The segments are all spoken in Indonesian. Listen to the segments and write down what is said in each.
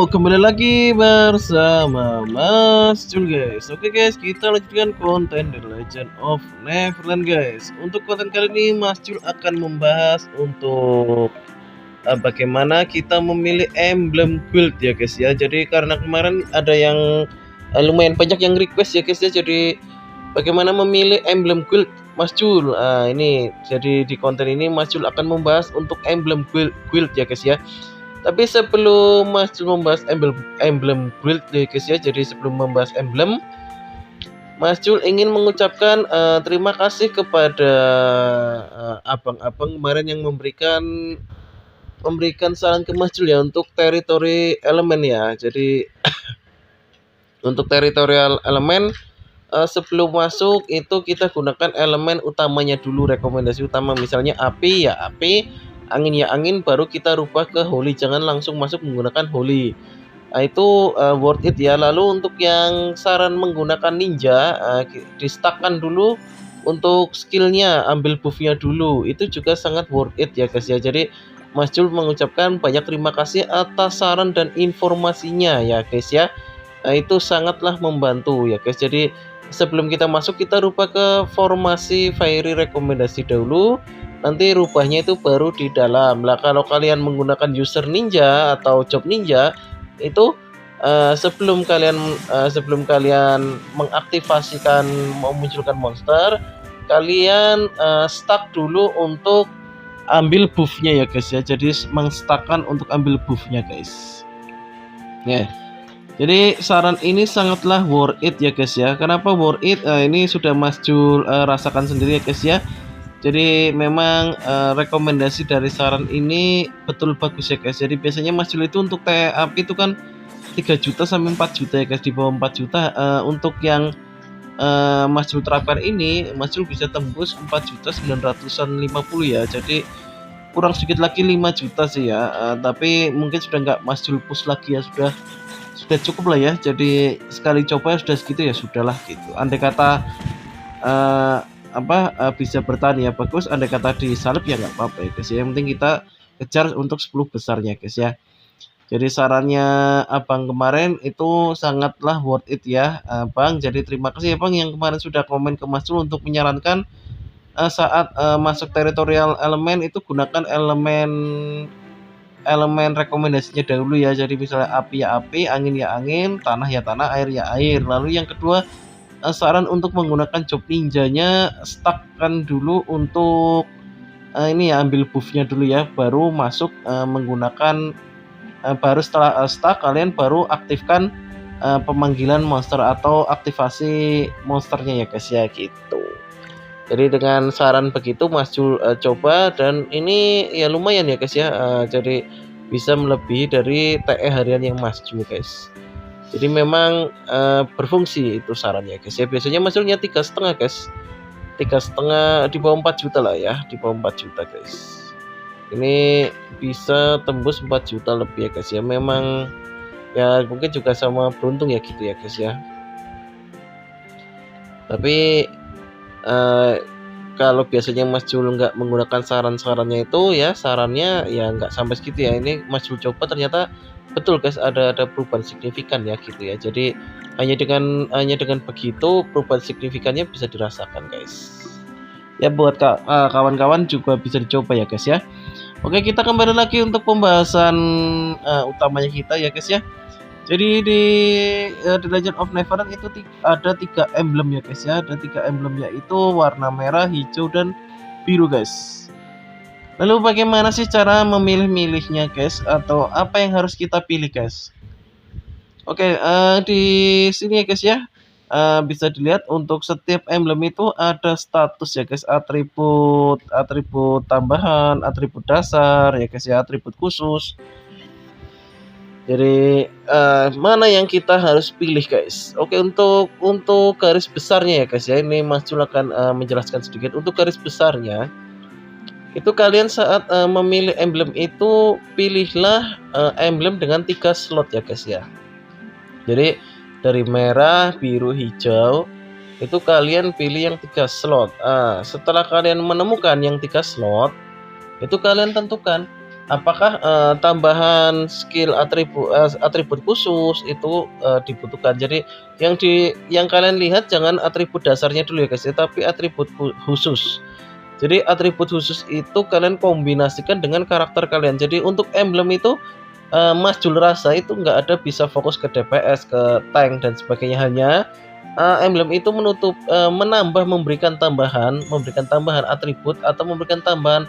kembali lagi bersama Mas Jul guys. Oke guys, kita lanjutkan konten The Legend of Neverland guys. Untuk konten kali ini Mas Jul akan membahas untuk bagaimana kita memilih emblem guild ya guys ya. Jadi karena kemarin ada yang lumayan banyak yang request ya guys ya. Jadi bagaimana memilih emblem guild Mas Jul. Ini jadi di konten ini Mas Jul akan membahas untuk emblem guild ya guys ya. Tapi sebelum Mas Jul membahas emblem guild ya guys ya, jadi sebelum membahas emblem, Mas Jul ingin mengucapkan terima kasih kepada abang-abang kemarin yang memberikan saran ke Mas Jul ya untuk teritori elemen ya. Jadi untuk teritorial elemen sebelum masuk itu kita gunakan elemen utamanya dulu, rekomendasi utama misalnya api ya api, angin ya angin, baru kita rubah ke holy, jangan langsung masuk menggunakan holy. Itu worth it ya. Lalu untuk yang saran menggunakan ninja, di stackkan dulu untuk skillnya, ambil buffnya dulu, itu juga sangat worth it ya guys ya. Jadi Mas Jul mengucapkan banyak terima kasih atas saran dan informasinya ya guys ya. Itu sangatlah membantu ya guys. Jadi sebelum kita masuk kita rubah ke formasi fiery rekomendasi dahulu, nanti rubahnya itu baru di dalam lah. Kalau kalian menggunakan user ninja atau job ninja itu sebelum kalian mengaktifasikan memunculkan monster, kalian stack dulu untuk ambil buffnya ya guys ya. Jadi mengstackkan untuk ambil buffnya guys ya. Jadi saran ini sangatlah worth it ya guys ya. Kenapa worth it? Ini sudah Mas Jul rasakan sendiri ya guys ya. Jadi memang rekomendasi dari saran ini betul bagus ya guys. Jadi biasanya Mas Jul itu untuk TAP itu kan 3 juta sampai 4 juta ya guys. Di bawah 4 juta untuk yang Mas Jul terapkan ini, Mas Jul bisa tembus 4.950 ya. Jadi kurang sedikit lagi 5 juta sih ya. Tapi mungkin sudah nggak Mas Jul push lagi ya, sudah cukup lah ya. Jadi sekali coba sudah segitu ya sudahlah gitu. Andai kata bisa bertahan ya bagus, andai kata disalib ya nggak apa-apa ya guys. Yang penting kita kejar untuk 10 besarnya guys ya. Jadi sarannya abang kemarin itu sangatlah worth it ya bang. Jadi terima kasih ya bang yang kemarin sudah komen ke Mas Jul untuk menyarankan saat masuk teritorial elemen itu gunakan elemen rekomendasinya dahulu ya. Jadi misalnya api ya api, angin ya angin, tanah ya tanah, air ya air. Lalu yang kedua saran untuk menggunakan job ninjanya, stackkan dulu untuk ini ya, ambil buffnya dulu ya, baru masuk menggunakan baru setelah stack kalian baru aktifkan pemanggilan monster atau aktivasi monsternya ya guys ya gitu. Jadi dengan saran begitu Mas Jul coba, dan ini ya lumayan ya guys ya. Jadi bisa melebihi dari TE harian yang Mas Jul guys. Jadi memang berfungsi itu sarannya guys ya. Biasanya Mas Julnya 3,5 guys. 3,5 di bawah 4 juta lah ya, di bawah 4 juta guys. Ini bisa tembus 4 juta lebih ya guys ya. Memang ya mungkin juga sama beruntung ya gitu ya guys ya. Tapi kalau biasanya Mas Jul nggak menggunakan saran-sarannya itu ya, sarannya ya nggak sampai segitu ya. Ini Mas Jul coba ternyata betul guys, ada perubahan signifikan ya gitu ya. Jadi hanya dengan begitu perubahan signifikannya bisa dirasakan guys. Ya buat kawan-kawan juga bisa dicoba ya guys ya. Oke, kita kembali lagi untuk pembahasan utamanya kita ya guys ya. Jadi di The Legend of Neverland itu ada 3 emblem ya guys ya. Ada 3 emblem, yaitu warna merah, hijau, dan biru guys. Lalu bagaimana sih cara memilih-milihnya guys, atau apa yang harus kita pilih guys? Oke, di sini ya guys ya, bisa dilihat untuk setiap emblem itu ada status ya guys, atribut tambahan, atribut dasar ya guys ya, atribut khusus. Jadi mana yang kita harus pilih guys? Oke, untuk garis besarnya ya guys ya, ini Mas Jul akan menjelaskan sedikit. Untuk garis besarnya itu kalian saat memilih emblem itu pilihlah emblem dengan 3 slot ya guys ya. Jadi dari merah, biru, hijau itu kalian pilih yang 3 slot. Setelah kalian menemukan yang 3 slot, itu kalian tentukan apakah tambahan skill atribut khusus itu dibutuhkan. Jadi yang kalian lihat jangan atribut dasarnya dulu ya guys ya, tapi atribut khusus. Jadi atribut khusus itu kalian kombinasikan dengan karakter kalian. Jadi untuk emblem itu Mas Jul rasa itu nggak ada bisa fokus ke DPS, ke tank dan sebagainya. Hanya emblem itu memberikan tambahan atribut atau memberikan tambahan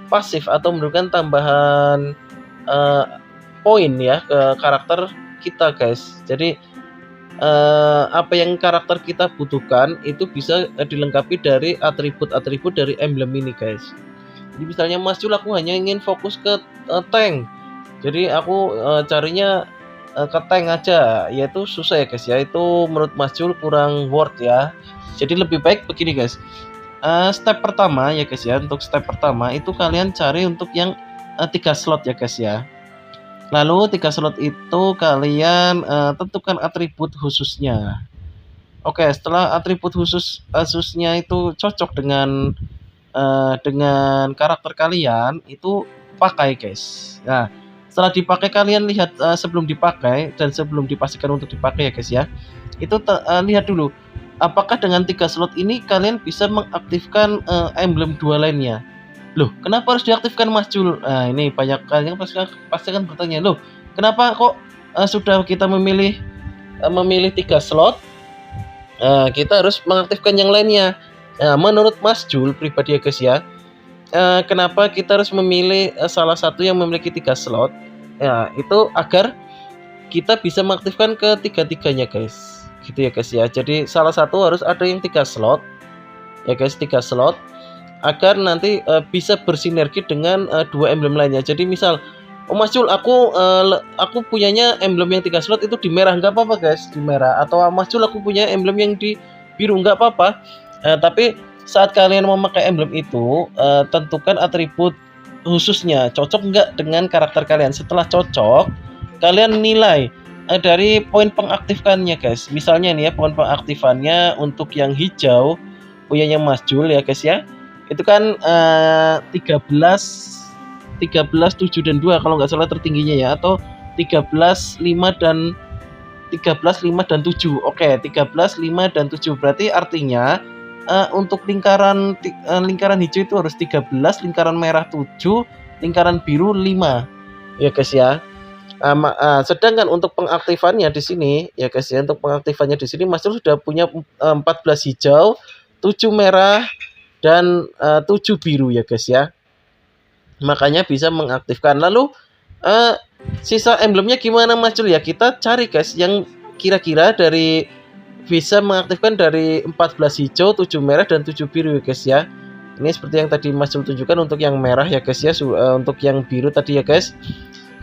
pasif atau memberikan tambahan uh, poin ya ke karakter kita guys. Jadi apa yang karakter kita butuhkan itu bisa dilengkapi dari atribut-atribut dari emblem ini guys. Jadi misalnya Mas Jul aku hanya ingin fokus ke tank, jadi aku carinya ke tank aja, yaitu susah ya guys ya, itu menurut Mas Jul kurang worth ya. Jadi lebih baik begini guys, step pertama ya guys ya, untuk step pertama itu kalian cari untuk yang 3 slot ya guys ya. Lalu 3 slot itu kalian tentukan atribut khususnya. Oke, setelah atribut khususnya itu cocok dengan karakter kalian, itu pakai guys. Nah, setelah dipakai kalian lihat sebelum dipakai dan sebelum dipastikan untuk dipakai ya guys ya, itu lihat dulu apakah dengan 3 slot ini kalian bisa mengaktifkan emblem 2 lainnya. Loh, kenapa harus diaktifkan Mas Jul? Nah, ini banyak kalian pasti akan bertanya, loh, kenapa kok sudah kita memilih 3 slot, kita harus mengaktifkan yang lainnya. Nah, menurut Mas Jul pribadi ya guys ya, kenapa kita harus memilih salah satu yang memiliki 3 slot? Ya, itu agar kita bisa mengaktifkan ketiga-tiganya guys. Gitu ya guys ya. Jadi salah satu harus ada yang 3 slot. Ya guys, 3 slot agar nanti bisa bersinergi dengan 2 emblem lainnya. Jadi misal, oh Mas Jul, aku punyanya emblem yang 3 slot itu di merah, nggak apa-apa guys, di merah. Atau Mas Jul, aku punya emblem yang di biru, nggak apa-apa. Tapi saat kalian memakai emblem itu, tentukan atribut khususnya cocok nggak dengan karakter kalian. Setelah cocok, kalian nilai dari poin pengaktifkannya guys. Misalnya nih ya, poin pengaktifannya untuk yang hijau punyanya Mas Jul ya guys ya, itu kan 13, 7 dan 2 kalau nggak salah tertingginya ya, atau 13, 5 dan 7. Oke, 13, 5 dan 7 berarti artinya untuk lingkaran hijau itu harus 13, lingkaran merah 7, lingkaran biru 5 ya guys ya. Sedangkan untuk pengaktifannya di sini ya guys ya, untuk pengaktifannya di sini Mas Jul sudah punya 14 hijau, 7 merah dan 7 biru ya guys ya. Makanya bisa mengaktifkan. Lalu sisa emblemnya gimana Mas Jul ya? Kita cari guys yang kira-kira dari bisa mengaktifkan dari 14 hijau, 7 merah dan 7 biru ya guys ya. Ini seperti yang tadi Mas Jul tunjukkan untuk yang merah ya guys ya, untuk yang biru tadi ya guys.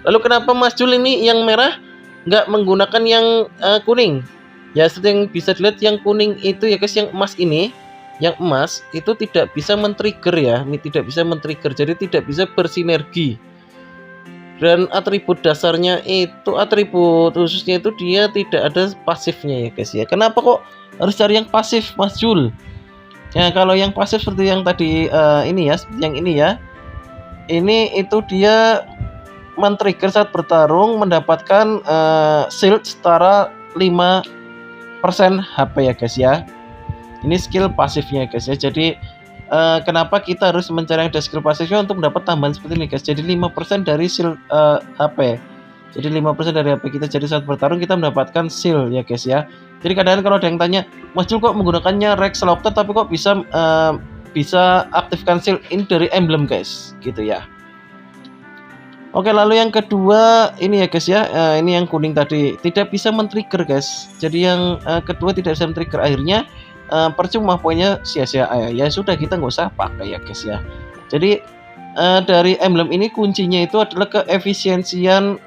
Lalu kenapa Mas Jul ini yang merah nggak menggunakan yang kuning? Ya seperti yang bisa dilihat yang kuning itu ya guys, yang emas ini, yang emas itu tidak bisa men-trigger ya, ini tidak bisa men-trigger, jadi tidak bisa bersinergi. Dan atribut dasarnya itu, atribut khususnya itu dia tidak ada pasifnya ya guys ya. Kenapa kok harus cari yang pasif Mas Jul? Ya kalau yang pasif seperti yang tadi ini ya, seperti yang ini ya, ini itu dia men-trigger saat bertarung mendapatkan shield setara 5% HP ya guys ya. Ini skill pasifnya guys ya. Jadi kenapa kita harus mencari ada skill pasifnya untuk mendapat tambahan seperti ini guys. Jadi 5% dari shield HP. Jadi 5% dari HP kita, jadi saat bertarung kita mendapatkan shield ya guys ya. Jadi kadang-kadang kalau ada yang tanya, Mas Jul kok menggunakannya Rex Lobster tapi kok bisa aktifkan shield ini dari emblem guys, gitu ya. Oke, lalu yang kedua ini ya guys ya, ini yang kuning tadi tidak bisa men-trigger guys. Jadi yang kedua tidak bisa men-trigger, akhirnya percuma poinnya sia-sia ya. Sudah, kita nggak usah pakai ya guys ya. Jadi dari emblem ini kuncinya itu adalah keefisiensian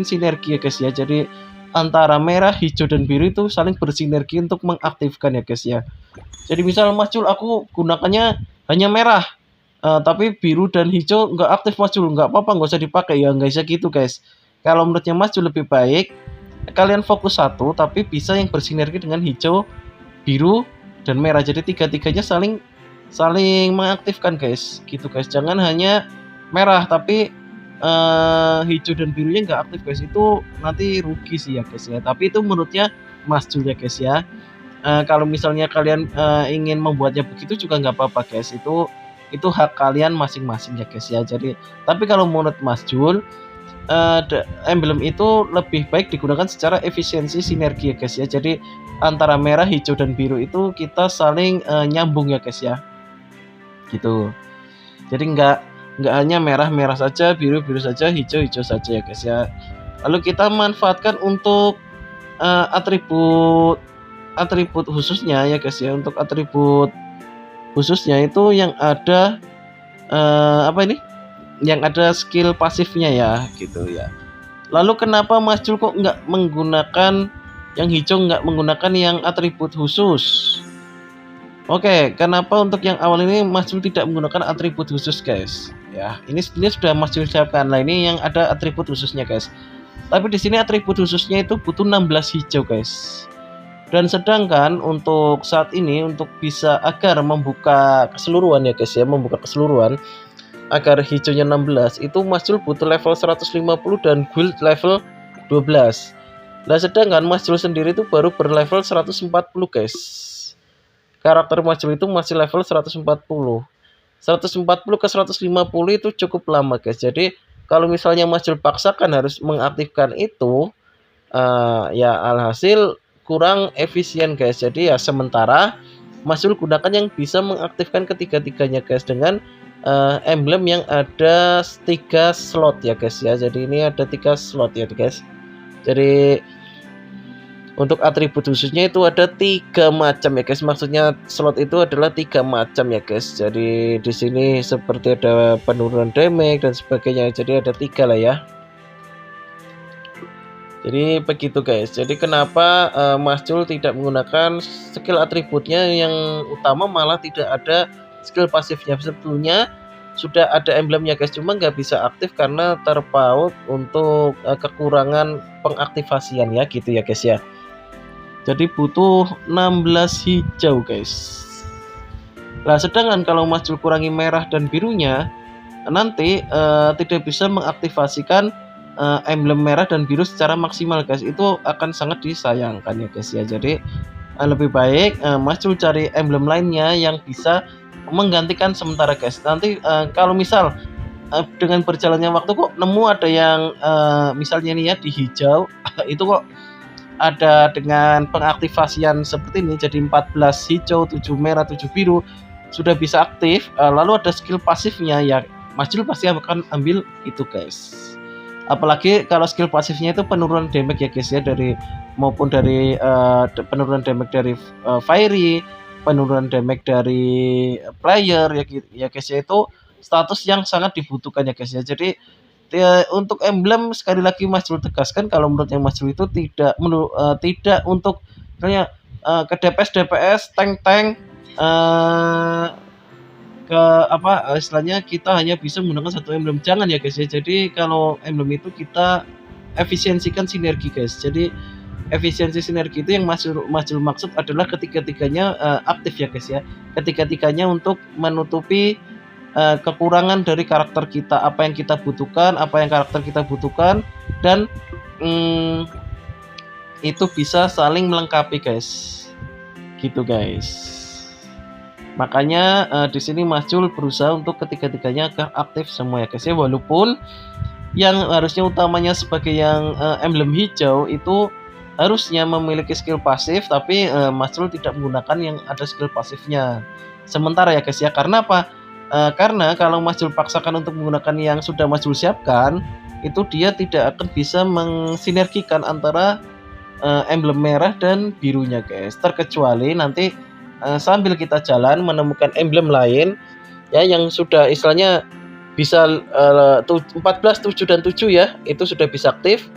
sinergi ya guys ya. Jadi antara merah, hijau dan biru itu saling bersinergi untuk mengaktifkan ya guys ya. Jadi misal Mas Jul, aku gunakannya hanya merah, tapi biru dan hijau nggak aktif Mas Jul, nggak apa-apa, nggak usah dipakai ya, nggak bisa gitu guys. Kalau menurutnya Mas Jul lebih baik kalian fokus satu tapi bisa yang bersinergi dengan hijau, biru dan merah. Jadi tiga-tiganya saling mengaktifkan guys, gitu guys. Jangan hanya merah tapi hijau dan birunya nggak aktif guys, itu nanti rugi sih ya guys ya. Tapi itu menurutnya Mas Jul ya guys ya. Kalau misalnya kalian ingin membuatnya begitu juga nggak apa-apa guys, itu hak kalian masing-masing ya guys ya. Jadi tapi kalau menurut Mas Jul, emblem itu lebih baik digunakan secara efisiensi sinergi ya guys ya. Jadi antara merah, hijau, dan biru itu kita saling nyambung ya guys ya, gitu. Jadi nggak hanya merah saja, biru saja, hijau saja ya guys ya. Lalu kita manfaatkan untuk atribut atribut khususnya ya guys ya. Untuk atribut khususnya itu yang ada apa ini? Yang ada skill pasifnya ya, gitu ya. Lalu kenapa Mas Jul kok nggak menggunakan yang hijau, nggak menggunakan yang atribut khusus? Oke, kenapa untuk yang awal ini Mas Jul tidak menggunakan atribut khusus guys? Ya, ini sudah Mas Jul siapkan. Nah, ini yang ada atribut khususnya guys. Tapi di sini atribut khususnya itu butuh 16 hijau guys. Dan sedangkan untuk saat ini untuk bisa agar membuka keseluruhan ya guys ya, membuka keseluruhan agar hijaunya 16 itu Mas Jul butuh level 150 dan guild level 12. Nah, sedangkan Mas Jul sendiri itu baru berlevel 140 guys. Karakter Mas Jul itu masih level 140. 140 ke 150 itu cukup lama guys. Jadi kalau misalnya Mas Jul paksakan harus mengaktifkan itu, ya alhasil kurang efisien guys. Jadi ya sementara Mas Jul gunakan yang bisa mengaktifkan ketiga-tiganya guys dengan emblem yang ada 3 slot ya guys ya. Jadi ini ada 3 slot ya guys. Jadi untuk atribut khususnya itu ada 3 macam ya guys. Maksudnya slot itu adalah 3 macam ya guys. Jadi di sini seperti ada penurunan damage dan sebagainya. Jadi ada 3 lah ya. Jadi begitu guys. Jadi kenapa Mas Jul tidak menggunakan skill atributnya yang utama, malah tidak ada skill pasifnya. Sebetulnya sudah ada emblemnya guys, cuma nggak bisa aktif karena terpaut untuk kekurangan pengaktifasian ya, gitu ya guys ya. Jadi butuh 16 hijau guys. Nah, sedangkan kalau Mas Jul kurangi merah dan birunya, nanti tidak bisa mengaktifasikan emblem merah dan biru secara maksimal guys. Itu akan sangat disayangkan ya guys ya. Jadi lebih baik Mas Jul cari emblem lainnya yang bisa menggantikan sementara guys. Nanti kalau misal dengan berjalannya waktu kok nemu ada yang misalnya nih ya di hijau itu kok ada dengan pengaktifasian seperti ini, jadi 14 hijau, 7 merah, 7 biru sudah bisa aktif, lalu ada skill pasifnya ya, Mas Jul pasti akan ambil itu guys. Apalagi kalau skill pasifnya itu penurunan damage ya guys ya, dari maupun dari penurunan damage dari fiery, penurunan damage dari player ya guys ya, itu status yang sangat dibutuhkan ya guys ya. Jadi untuk emblem sekali lagi Mas Jul tegaskan kalau menurutnya Mas Jul itu tidak untuk misalnya ke DPS tank ke apa istilahnya kita hanya bisa menggunakan satu emblem, jangan ya guys ya. Jadi kalau emblem itu kita efisiensikan sinergi guys. Jadi efisiensi sinergi itu yang Mas Jul maksud adalah ketiga-tiganya aktif ya guys ya. Ketiga-tiganya untuk menutupi kekurangan dari karakter kita, apa yang kita butuhkan, apa yang karakter kita butuhkan, dan itu bisa saling melengkapi guys, gitu guys. Makanya di sini Mas Jul berusaha untuk ketiga-tiganya agar aktif semua ya guys ya. Walaupun yang harusnya utamanya sebagai yang emblem hijau itu harusnya memiliki skill pasif, tapi Mas Jul tidak menggunakan yang ada skill pasifnya sementara ya guys ya. Karena apa? Karena kalau Mas Jul paksakan untuk menggunakan yang sudah Mas Jul siapkan, itu dia tidak akan bisa mensinergikan antara emblem merah dan birunya guys. Terkecuali nanti sambil kita jalan menemukan emblem lain ya yang sudah istilahnya bisa 14, 7 dan 7 ya, itu sudah bisa aktif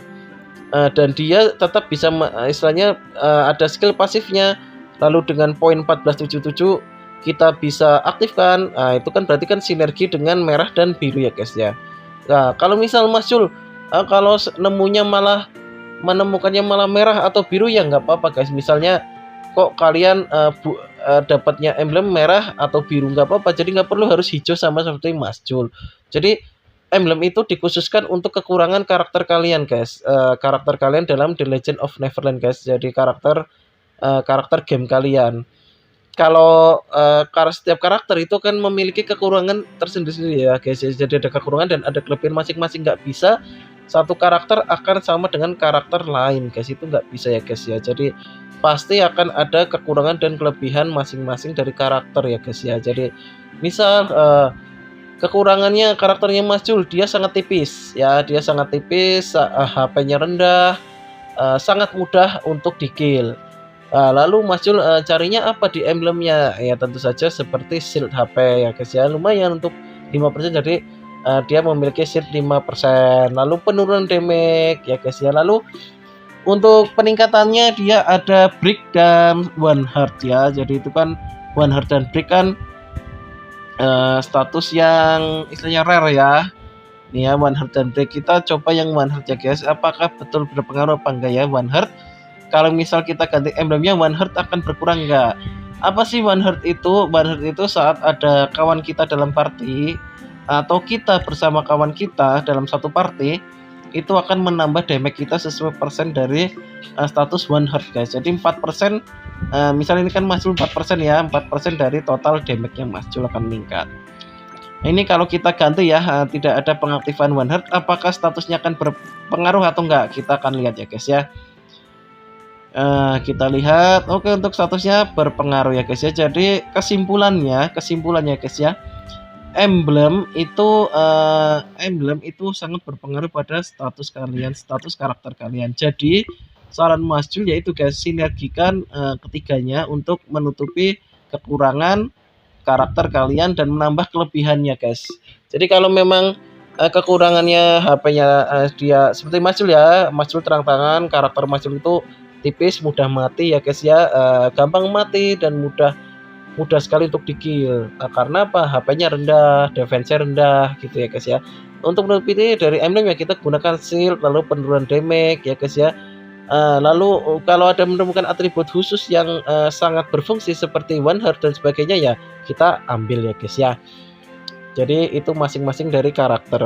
dan dia tetap bisa istilahnya ada skill pasifnya. Lalu dengan poin 1477 kita bisa aktifkan, nah itu kan berarti kan sinergi dengan merah dan biru ya guys ya. Nah kalau misal Mas Jul kalau menemukannya malah merah atau biru ya nggak apa-apa guys. Misalnya kok kalian dapatnya emblem merah atau biru nggak apa-apa, jadi nggak perlu harus hijau sama seperti Mas Jul. Jadi emblem itu dikhususkan untuk kekurangan karakter kalian, guys. Karakter kalian dalam The Legend of Neverland, guys. Jadi karakter game kalian. Kalau setiap karakter itu kan memiliki kekurangan tersendiri ya, guys. Jadi ada kekurangan dan ada kelebihan masing-masing. Nggak bisa satu karakter akan sama dengan karakter lain, guys. Itu nggak bisa ya, guys ya. Jadi pasti akan ada kekurangan dan kelebihan masing-masing dari karakter ya, guys ya. Jadi misal kekurangannya karakternya Mas Jul, dia sangat tipis ya, dia sangat tipis, HP-nya rendah, sangat mudah untuk di-kill. Lalu Mas Jul carinya apa di emblemnya? Ya tentu saja seperti shield HP ya, guys ya. Lumayan untuk 5%, jadi dia memiliki shield 5%. Lalu penurunan damage ya, guys ya. Lalu untuk peningkatannya dia ada brick dan one heart ya. Jadi itu kan one heart dan brick kan status yang istilahnya rare ya. Nih ya, one heart dan break. Kita coba yang one heart ya, guys. Apakah betul berpengaruh apa enggak ya one heart? Kalau misal kita ganti emblemnya, one heart akan berkurang enggak? Apa sih one heart itu? One heart itu saat ada kawan kita dalam party atau kita bersama kawan kita dalam satu party, itu akan menambah damage kita sesuai persen dari status one heart, guys. Jadi 4%, misalnya ini kan Mas Jul 4% ya, 4% dari total damage yang Mas Jul akan meningkat. Ini kalau kita ganti ya, tidak ada pengaktifan one heart, apakah statusnya akan berpengaruh atau enggak? Kita akan lihat ya, guys ya. Kita lihat, oke, untuk statusnya berpengaruh ya, guys ya. Jadi kesimpulannya guys ya, emblem itu sangat berpengaruh pada status kalian, status karakter kalian. Jadi saran Mas Jul yaitu, guys, sinergikan ketiganya untuk menutupi kekurangan karakter kalian dan menambah kelebihannya, guys. Jadi kalau memang kekurangannya HP-nya dia seperti Mas Jul ya, Mas Jul terang-terangan karakter Mas Jul itu tipis, mudah mati ya, guys ya. Gampang mati dan mudah sekali untuk di-kill. Karena apa? HP-nya rendah, defense-nya rendah gitu ya, guys ya. Untuk menutupi dari emblem ya kita gunakan shield, lalu penurunan damage ya, guys ya. Lalu kalau ada menemukan atribut khusus yang sangat berfungsi seperti one heart dan sebagainya ya, kita ambil ya, guys ya. Jadi itu masing-masing dari karakter.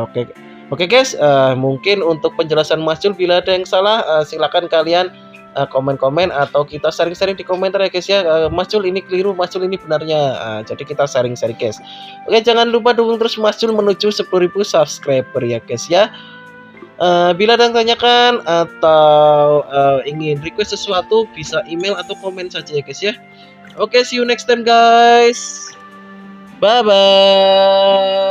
Oke guys, mungkin untuk penjelasan Mas Jul bila ada yang salah silakan kalian komen-komen atau kita sharing-sharing di komentar ya, guys ya. Mas Jul ini keliru, Mas Jul ini benarnya. Jadi kita sharing-sharing, guys. Oke, jangan lupa dukung terus Mas Jul menuju 10.000 subscriber ya, guys ya. Bila ada yang tanyakan atau ingin request sesuatu, bisa email atau komen saja ya, guys ya. Oke, see you next time guys. Bye bye.